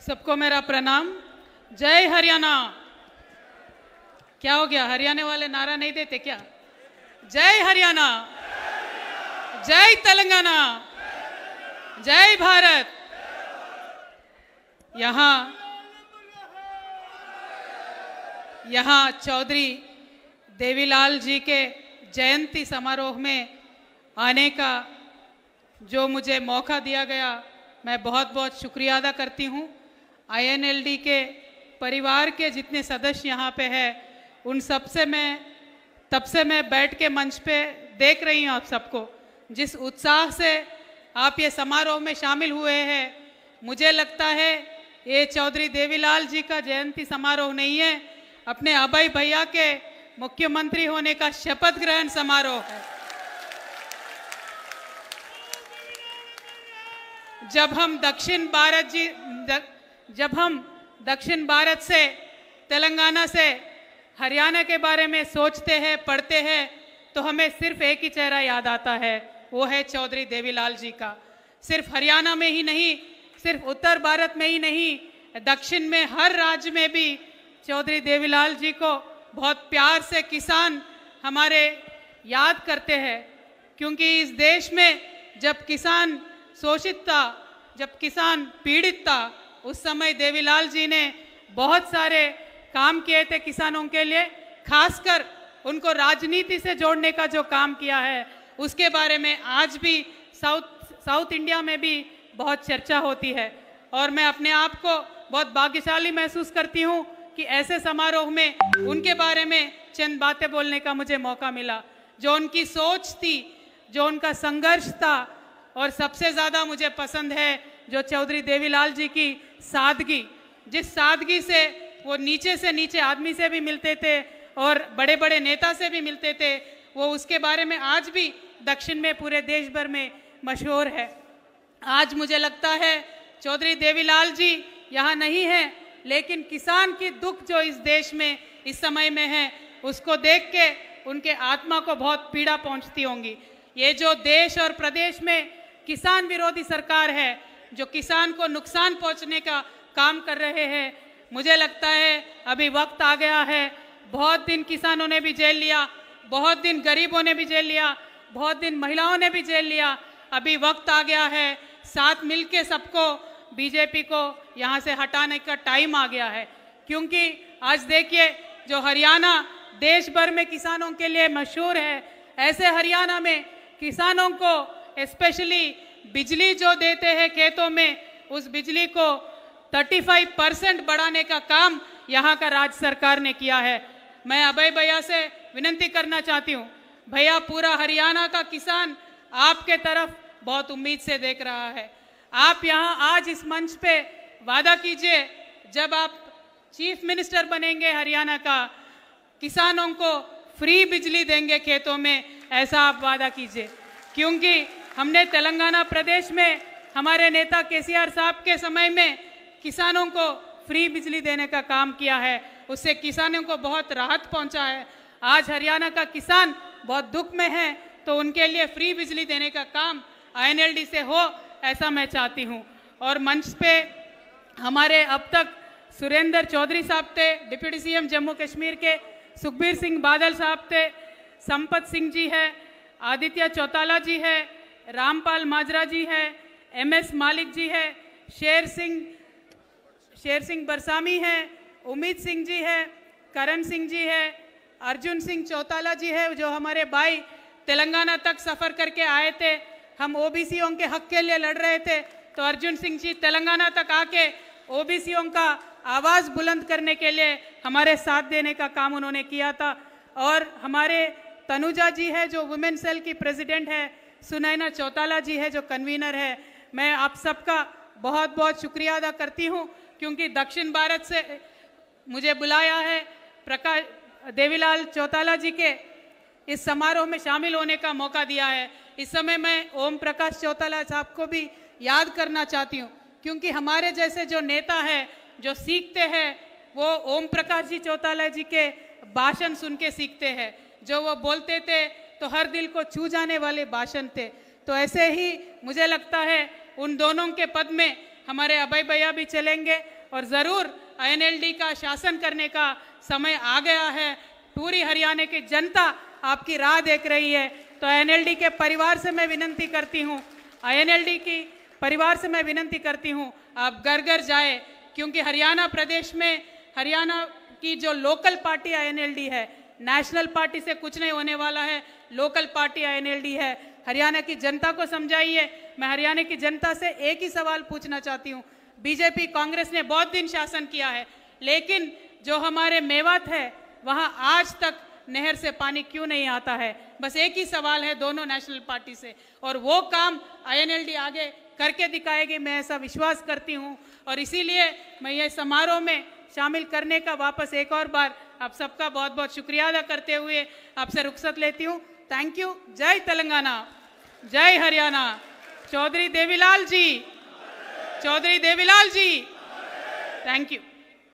सबको मेरा प्रणाम। जय हरियाणा। क्या हो गया, हरियाणा वाले नारा नहीं देते क्या? जय हरियाणा, जय तेलंगाना, जय भारत। यहाँ चौधरी देवीलाल जी के जयंती समारोह में आने का जो मुझे मौका दिया गया, मैं बहुत बहुत शुक्रिया अदा करती हूँ। INLD के परिवार के जितने सदस्य यहाँ पे हैं, उन सब से तब से मैं बैठ के मंच पे देख रही हूँ आप सबको, जिस उत्साह से आप ये समारोह में शामिल हुए हैं। मुझे लगता है ये चौधरी देवीलाल जी का जयंती समारोह नहीं है, अपने अभय भैया के मुख्यमंत्री होने का शपथ ग्रहण समारोह है। जब हम दक्षिण भारत से, तेलंगाना से हरियाणा के बारे में सोचते हैं, पढ़ते हैं, तो हमें सिर्फ एक ही चेहरा याद आता है, वो है चौधरी देवीलाल जी का। सिर्फ हरियाणा में ही नहीं, सिर्फ उत्तर भारत में ही नहीं, दक्षिण में हर राज्य में भी चौधरी देवीलाल जी को बहुत प्यार से किसान हमारे याद करते हैं। क्योंकि इस देश में जब किसान शोषित था, जब किसान पीड़ित था, उस समय देवीलाल जी ने बहुत सारे काम किए थे किसानों के लिए, खासकर उनको राजनीति से जोड़ने का जो काम किया है, उसके बारे में आज भी साउथ इंडिया में भी बहुत चर्चा होती है। और मैं अपने आप को बहुत भाग्यशाली महसूस करती हूँ कि ऐसे समारोह में उनके बारे में चंद बातें बोलने का मुझे मौका मिला। जो उनकी सोच थी, जो उनका संघर्ष था, और सबसे ज़्यादा मुझे पसंद है जो चौधरी देवीलाल जी की सादगी, जिस सादगी से वो नीचे से नीचे आदमी से भी मिलते थे और बड़े बड़े नेता से भी मिलते थे, वो उसके बारे में आज भी दक्षिण में पूरे देश भर में मशहूर है। आज मुझे लगता है चौधरी देवीलाल जी यहाँ नहीं है, लेकिन किसान की दुख जो इस देश में इस समय में है, उसको देख के उनके आत्मा को बहुत पीड़ा पहुँचती होंगी। ये जो देश और प्रदेश में किसान विरोधी सरकार है, जो किसान को नुकसान पहुंचने का काम कर रहे हैं, मुझे लगता है अभी वक्त आ गया है। बहुत दिन किसानों ने भी जेल लिया, बहुत दिन गरीबों ने भी जेल लिया, बहुत दिन महिलाओं ने भी जेल लिया। अभी वक्त आ गया है, साथ मिलके सबको बीजेपी को यहाँ से हटाने का टाइम आ गया है। क्योंकि आज देखिए, जो हरियाणा देश भर में किसानों के लिए मशहूर है, ऐसे हरियाणा में किसानों को स्पेशली बिजली जो देते हैं खेतों में, उस बिजली को 35% बढ़ाने का काम यहाँ का राज्य सरकार ने किया है। मैं अभय भैया से विनती करना चाहती हूँ, भैया पूरा हरियाणा का किसान आपके तरफ बहुत उम्मीद से देख रहा है। आप यहाँ आज इस मंच पे वादा कीजिए, जब आप चीफ मिनिस्टर बनेंगे हरियाणा का, किसानों को फ्री बिजली देंगे खेतों में, ऐसा आप वादा कीजिए। क्योंकि हमने तेलंगाना प्रदेश में हमारे नेता KCR साहब के समय में किसानों को फ्री बिजली देने का काम किया है, उससे किसानों को बहुत राहत पहुंचा है। आज हरियाणा का किसान बहुत दुख में है, तो उनके लिए फ्री बिजली देने का काम INLD से हो, ऐसा मैं चाहती हूं। और मंच पे हमारे अब तक सुरेंद्र चौधरी साहब थे, डिप्टी CM जम्मू कश्मीर के, सुखबीर सिंह बादल साहब थे, संपत सिंह जी है, आदित्य चौटाला जी है, रामपाल माजरा जी है, MS मालिक जी है, शेर सिंह बरसामी है, उम्मीद सिंह जी है, करण सिंह जी है, अर्जुन सिंह चौटाला जी है, जो हमारे भाई तेलंगाना तक सफ़र करके आए थे। हम OBCों के हक के लिए लड़ रहे थे, तो अर्जुन सिंह जी तेलंगाना तक आके OBCों का आवाज़ बुलंद करने के लिए हमारे साथ देने का काम उन्होंने किया था। और हमारे तनुजा जी है, जो वुमेन सेल की प्रेसिडेंट है, सुनैना चौटाला जी है, जो कन्वीनर है। मैं आप सबका बहुत बहुत शुक्रिया अदा करती हूँ, क्योंकि दक्षिण भारत से मुझे बुलाया है। देवीलाल चौटाला जी के इस समारोह में शामिल होने का मौका दिया है। इस समय मैं ओम प्रकाश चौटाला साहब को भी याद करना चाहती हूँ, क्योंकि हमारे जैसे जो नेता है, जो सीखते हैं, वो ओम प्रकाश जी चौटाला जी के भाषण सुन के सीखते हैं। जो वो बोलते थे तो हर दिल को छू जाने वाले भाषण थे। तो ऐसे ही मुझे लगता है उन दोनों के पद में हमारे अभय भैया भी चलेंगे और ज़रूर आईएनएलडी का शासन करने का समय आ गया है। पूरी हरियाणा की जनता आपकी राह देख रही है। तो आईएनएलडी के परिवार से मैं विनती करती हूँ, आईएनएलडी की परिवार से मैं विनती करती हूँ, आप घर घर जाए, क्योंकि हरियाणा प्रदेश में हरियाणा की जो लोकल पार्टी आईएनएलडी है, नेशनल पार्टी से कुछ नहीं होने वाला है। लोकल पार्टी आईएनएलडी है। हरियाणा की जनता को समझाइए। मैं हरियाणा की जनता से एक ही सवाल पूछना चाहती हूँ, बीजेपी कांग्रेस ने बहुत दिन शासन किया है, लेकिन जो हमारे मेवात है वहां आज तक नहर से पानी क्यों नहीं आता है? बस एक ही सवाल है दोनों नेशनल पार्टी से, और वो काम आईएनएलडी आगे करके दिखाएगी, मैं ऐसा विश्वास करती हूं। और इसीलिए मैं ये समारोह में शामिल करने का वापस एक और बार आप सबका बहुत बहुत शुक्रिया अदा करते हुए आपसे रुखसत लेती हूँ। Thank you. जय तेलंगाना, जय हरियाणा। Chaudhary Devilal ji, Chaudhary Devilal ji, thank you.